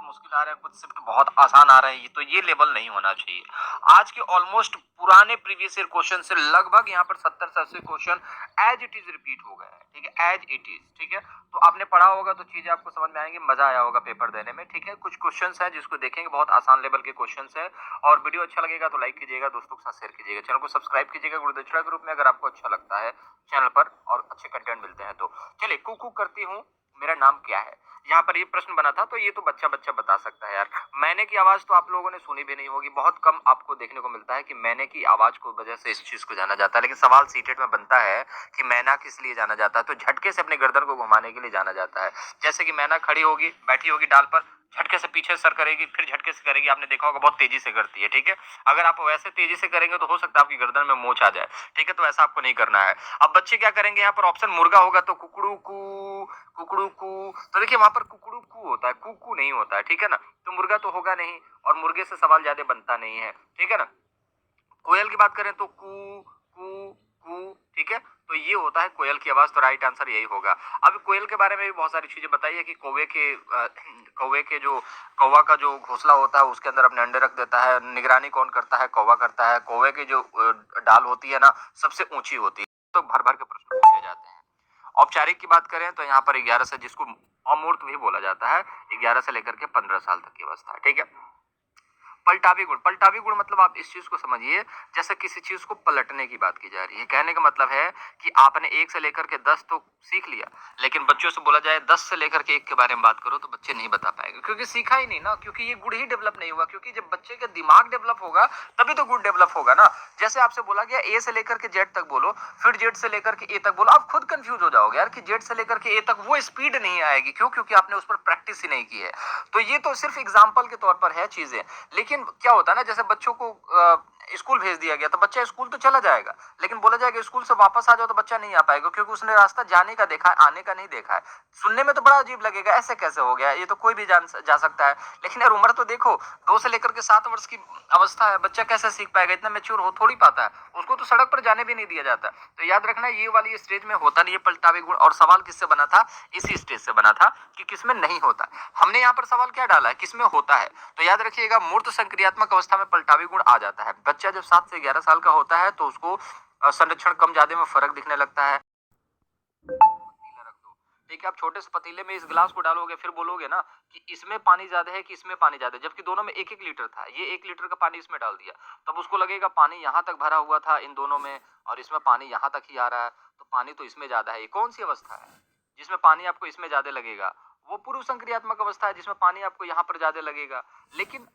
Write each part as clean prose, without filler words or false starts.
मुश्किल आ रहे हैं, कुछ शिफ्ट बहुत आसान आ रहे हैं, तो ये लेवल नहीं होना चाहिए। आज के ऑलमोस्ट पुराने प्रीवियस ईयर क्वेश्चन से लगभग यहाँ पर 70 से 80 question as it is repeat हो गए हैं, ठीक है, एज इट इज, ठीक है। तो आपने पढ़ा होगा तो चीजें आपको समझ में आएंगी, मजा आया होगा पेपर देने में, ठीक है। कुछ क्वेश्चंस हैं जिसको देखेंगे, बहुत आसान लेवल के क्वेश्चंस हैं। और वीडियो अच्छा लगेगा तो लाइक कीजिएगा, दोस्तों के साथ शेयर कीजिएगा, चैनल को सब्सक्राइब कीजिएगा गुरुदक्षिणा ग्रुप में, अगर आपको अच्छा लगता है चैनल पर और अच्छे कंटेंट मिलते हैं तो। चलिए, कुकू करती हूँ, मेरा नाम क्या है, यहाँ पर ये प्रश्न बना था, तो ये तो बच्चा बच्चा बता सकता है यार। मैंने की आवाज तो आप लोगों ने सुनी भी नहीं होगी, बहुत कम आपको देखने को मिलता है कि मैंने की आवाज को वजह से इस चीज को जाना जाता है। लेकिन सवाल सीटेट में बनता है कि मैना किस लिए जाना जाता है, तो झटके से अपने गर्दन को घुमाने के लिए जाना जाता है। जैसे कि मैना खड़ी होगी, बैठी होगी डाल पर, झटके से पीछे सर करेगी, फिर झटके से करेगी, आपने देखा होगा बहुत तेजी से करती है, ठीक है। अगर आप वैसे तेजी से करेंगे तो हो सकता है आपकी गर्दन में मोच आ जाए, ठीक है, तो ऐसा आपको नहीं करना है। अब बच्चे क्या करेंगे, यहाँ पर ऑप्शन मुर्गा होगा तो कुकड़ू कू, कुकड़ू कू, तो देखिए वहां पर कुकड़ू कू होता है, कुकू नहीं होता है, ठीक है ना। तो मुर्गा तो होगा नहीं, और मुर्गे से सवाल ज्यादा बनता नहीं है, ठीक है ना। कोयल की बात करें तो कू कू कू, ठीक है, तो ये होता है कोयल की आवाज, तो राइट आंसर यही होगा। अब कोयल के बारे में भी बहुत सारी चीजें बताई है कि कौवे के जो कौवा का जो घोंसला होता है उसके अंदर अपने अंडे रख देता है, निगरानी कौन करता है, कौवा करता है। कौवे की जो डाल होती है ना, सबसे ऊंची होती है, तो भर भर के प्रश्न पूछे जाते हैं। औपचारिक की बात करें तो यहाँ पर 11 से, जिसको अमूर्त भी बोला जाता है, 11 से लेकर के 15 साल तक की अवस्था है, ठीक है। पलटावी गुण, पलटावी गुण मतलब आप इस चीज को समझिए, जैसे किसी चीज को पलटने की बात की जा रही है। कहने का मतलब है कि आपने 1 से लेकर के 10 तो सीख लिया, लेकिन बच्चों से बोला जाए 10 से लेकर के 1 के बारे में बात करो तो बच्चे नहीं बता पाएंगे, क्योंकि सीखा ही नहीं ना, क्योंकि ये गुण ही डेवलप नहीं हुआ। क्योंकि जब बच्चे का दिमाग डेवलप होगा तभी तो गुण डेवलप होगा ना। जैसे आपसे बोला गया ए से लेकर के जेड तक बोलो, फिर जेड से लेकर के ए तक बोलो, आप खुद कंफ्यूज हो जाओगे यार कि जेड से लेकर के ए तक वो स्पीड नहीं आएगी। क्यों? क्योंकि आपने उस पर प्रैक्टिस ही नहीं की है। तो ये तो सिर्फ एग्जाम्पल के तौर पर है चीजें। लेकिन क्या होता है ना, जैसे बच्चों को स्कूल भेज दिया गया तो बच्चा स्कूल तो चला जाएगा, लेकिन बोला जाएगा स्कूल से वापस आ जाओ तो बच्चा नहीं आ पाएगा, क्योंकि उसने रास्ता जाने का देखा है, आने का नहीं देखा है। सुनने में तो बड़ा अजीब लगेगा, ऐसे कैसे हो गया, ये तो कोई भी जा सकता है। लेकिन यार उम्र तो देखो, 2 से लेकर के 7 वर्ष की अवस्था है, बच्चा कैसे सीख पाएगा, इतना मेच्योर हो थोड़ी पाता है, उसको तो सड़क पर जाने भी नहीं दिया जाता। तो याद रखना, ये वाली स्टेज में होता नहीं है पलटावे गुण। और सवाल किससे बना था? इसी स्टेज से बना था कि किसमें नहीं होता। हमने यहाँ पर सवाल क्या डाला है, किसमें होता है। तो याद रखिएगा, मूर्त संक्रियात्मक अवस्था में पलटावी गुण आ जाता है। बच्चा जब 7 से 11 साल का होता है तो उसको संरक्षण कम ज्यादा में फर्क दिखने लगता है। पतीला रख दो, देखिए आप छोटे से पतीले में इस गिलास को डालोगे, फिर बोलोगे ना कि इसमें पानी ज्यादा है कि इसमें पानी ज्यादा है, जबकि दोनों में 1-1 लीटर था। ये 1 लीटर का पानी इसमें डाल दिया, तब उसको लगेगा पानी यहाँ तक भरा हुआ था इन दोनों में, और इसमें पानी यहाँ तक ही आ रहा है, तो पानी तो इसमें ज्यादा है। ये कौन सी अवस्था है जिसमें पानी आपको इसमें ज्यादा लगेगा? वो पूर्व संक्रियात्मक अवस्था है, जिसमें पानी आपको यहाँ पर ज्यादा लगेगा। लेकिन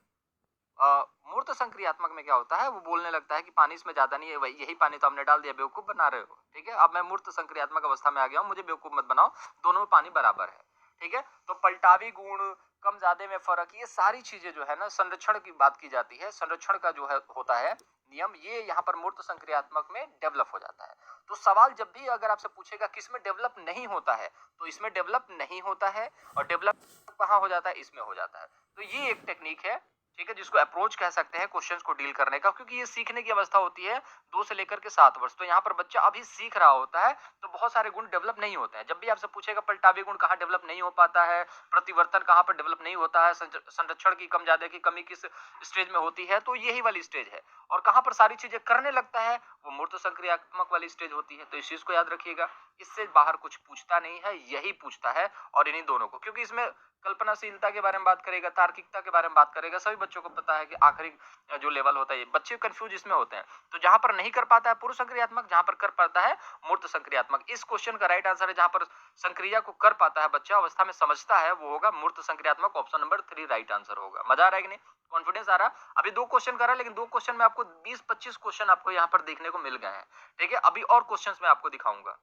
मूर्त संक्रियात्मक में क्या होता है, वो बोलने लगता है कि पानी इसमें ज्यादा नहीं है, वही यही पानी तो हमने डाल दिया, बेवकूफ बना रहे हो, ठीक है। अब मैं मूर्त संक्रियात्मक अवस्था में आ गया हूं, मुझे बेवकूफ मत बनाओ, दोनों में पानी बराबर है, ठीक है। तो पलटावी गुण, कम ज्यादा में फर्क, ये सारी चीजें जो है ना, संरक्षण की बात की जाती है, संरक्षण का जो है होता है नियम, ये यहाँ पर मूर्त संक्रियात्मक में डेवलप हो जाता है। तो सवाल जब भी अगर आपसे पूछेगा किसमें डेवलप नहीं होता है, तो इसमें डेवलप नहीं होता है, और डेवलप कहाँ हो जाता है, इसमें हो जाता है। तो ये एक टेक्निक है, ठीक है, जिसको अप्रोच कह सकते हैं क्वेश्चंस को डील करने का, क्योंकि ये सीखने की अवस्था होती है 2 से लेकर के 7 वर्ष। तो यहाँ पर बच्चा अभी सीख रहा होता है, तो बहुत सारे गुण डेवलप नहीं होते हैं। जब भी आपसे पूछेगा पलटावी गुण कहाँ डेवलप नहीं हो पाता है, प्रतिवर्तन कहाँ पर डेवलप नहीं होता है, संरक्षण की कम ज्यादा की कमी किस स्टेज में होती है, तो यही वाली स्टेज है। और कहाँ पर सारी चीजें करने लगता है, वो मूर्त संक्रियात्मक वाली स्टेज होती है। तो इस चीज को याद रखिएगा, इससे बाहर कुछ पूछता नहीं है, यही पूछता है, और इन्हीं दोनों को, क्योंकि इसमें कल्पनाशीलता के बारे में बात करेगा, तार्किकता के बारे में बात करेगा। सभी बच्चों को पता है कि आखिरी जो लेवल होता है, बच्चे कंफ्यूज इसमें होते हैं। तो जहां पर नहीं कर पाता है पूर्व संक्रियात्मक, जहां पर कर पाता है मूर्त संक्रियात्मक। इस क्वेश्चन का राइट आंसर है, जहां पर संक्रिया को कर पाता है बच्चा, अवस्था में समझता है, वो होगा मूर्त संक्रियात्मक। ऑप्शन नंबर 3 राइट आंसर होगा। मजा आ रहा है कि नहीं? कॉन्फिडेंस आ रहा? अभी 2 क्वेश्चन कर रहा है, लेकिन 2 क्वेश्चन में आपको 20-25 क्वेश्चन आपको यहाँ पर देखने को मिल गए हैं, ठीक है। अभी और क्वेश्चन मैं आपको दिखाऊंगा।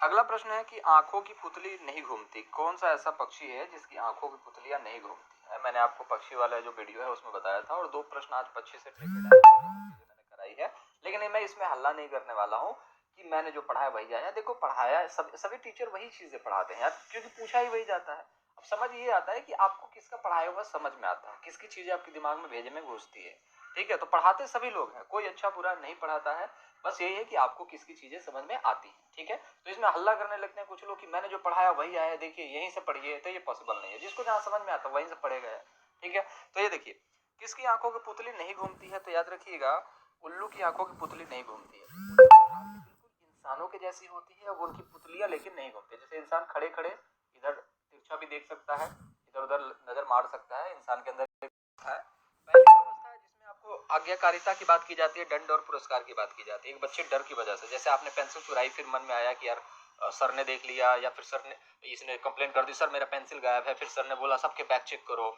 अगला प्रश्न है कि आंखों की पुतली नहीं घूमती, कौन सा ऐसा पक्षी है जिसकी आंखों की पुतलियां नहीं घूमती है? मैंने आपको पक्षी वाला जो वीडियो है उसमें बताया था, और 2 प्रश्न आज पक्षी से रिलेटेड है, मैंने कराई है। लेकिन मैं इसमें हल्ला नहीं करने वाला हूँ कि मैंने जो पढ़ाया वही आया। देखो, पढ़ाया सभी टीचर वही चीजें पढ़ाते हैं यार, क्योंकि पूछा ही वही जाता है। अब समझ ये आता है कि आपको किसका पढ़ाया हुआ समझ में आता है, किसकी चीजें आपके दिमाग में भेजे में घुसती है, ठीक है। तो पढ़ाते सभी लोग हैं, कोई अच्छा बुरा नहीं पढ़ाता है, बस यही है कि आपको किसकी चीजें समझ में आती है, ठीक है। तो इसमें हल्ला करने लगते हैं कुछ लोग कि मैंने जो पढ़ाया वही आया, देखिए यहीं से पढ़िए, तो ये पॉसिबल नहीं है, जिसको जहाँ समझ में आता है वहीं से पढ़ेगा, ठीक है। तो ये देखिए, किसकी आंखों की पुतली नहीं घूमती है, तो याद रखिएगा उल्लू की आंखों की पुतली नहीं घूमती है। बिल्कुल इंसानों के जैसी होती है, अब उनकी पुतलियां लेकिन नहीं घूमती। जैसे इंसान खड़े खड़े इधर तिरछा भी देख सकता है, इधर उधर नजर मार सकता है, इंसान के अंदर है। पहली अवस्था है जिसमें आपको आज्ञाकारिता की बात की जाती है, दंड और पुरस्कार की बात की जाती है। एक बच्चे डर की वजह से, जैसे आपने पेंसिल चुराई, फिर मन में आया कि यार सर ने देख लिया, या फिर सर ने, इसने कंप्लेंट कर दी सर मेरा पेंसिल गायब है, फिर सर ने बोला सबके बैग चेक करो,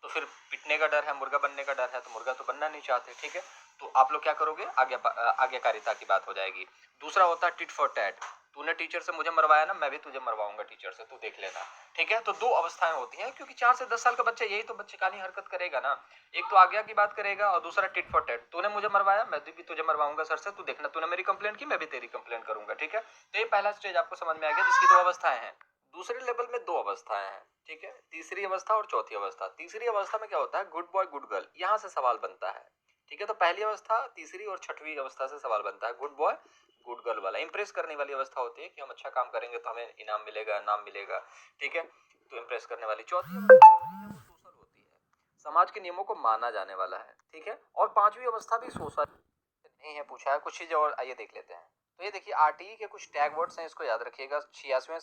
तो फिर पिटने का डर है, मुर्गा बनने का डर है, तो मुर्गा तो बनना नहीं चाहते, ठीक है। तो आप लोग क्या करोगे, आज्ञाकारिता की बात हो जाएगी। दूसरा होता है टिट फॉर टैट, तूने टीचर से मुझे मरवाया ना, मैं भी तुझे मरवाऊंगा टीचर से, तू देख लेना, ठीक है। तो दो अवस्थाएं होती हैं, क्योंकि 4 से 10 साल का बच्चा यही तो बच्चेकानी हरकत करेगा ना, एक तो आज्ञा की बात करेगा और दूसरा टिट फॉर टैट, तूने मुझे मरवाया मैं भी तुझे मरवाऊंगा सर से, तू देखना, तूने मेरी कंप्लेंट की मैं भी तेरी कंप्लेंट करूंगा, ठीक है। तो ये पहला स्टेज आपको समझ में आ गया, जिसकी दो अवस्थाएं हैं। दूसरे लेवल में दो अवस्थाएं हैं, ठीक है, तीसरी अवस्था और चौथी अवस्था। तीसरी अवस्था में क्या होता है, गुड बॉय गुड गर्ल, यहाँ से सवाल बनता है, ठीक है। तो पहली अवस्था, तीसरी और छठवीं अवस्था से सवाल बनता है, गुड बॉय गुड गर्ल वाला, इंप्रेस करने वाली अवस्था होती है कि हम अच्छा काम करेंगे तो हमें इनाम मिलेगा, नाम मिलेगा, ठीक है। तो इंप्रेस करने वाली चौथी अवस्था होती है, वो सोशल होती है, समाज के नियमों को माना जाने वाला है, ठीक है। और पांचवी अवस्था भी सोशल नहीं है, पूछा है कुछ चीजें और, आइए देख लेते हैं। तो ये देखिए आरटीई के कुछ टैग वर्ड्स हैं, इसको याद रखिएगा। 86वें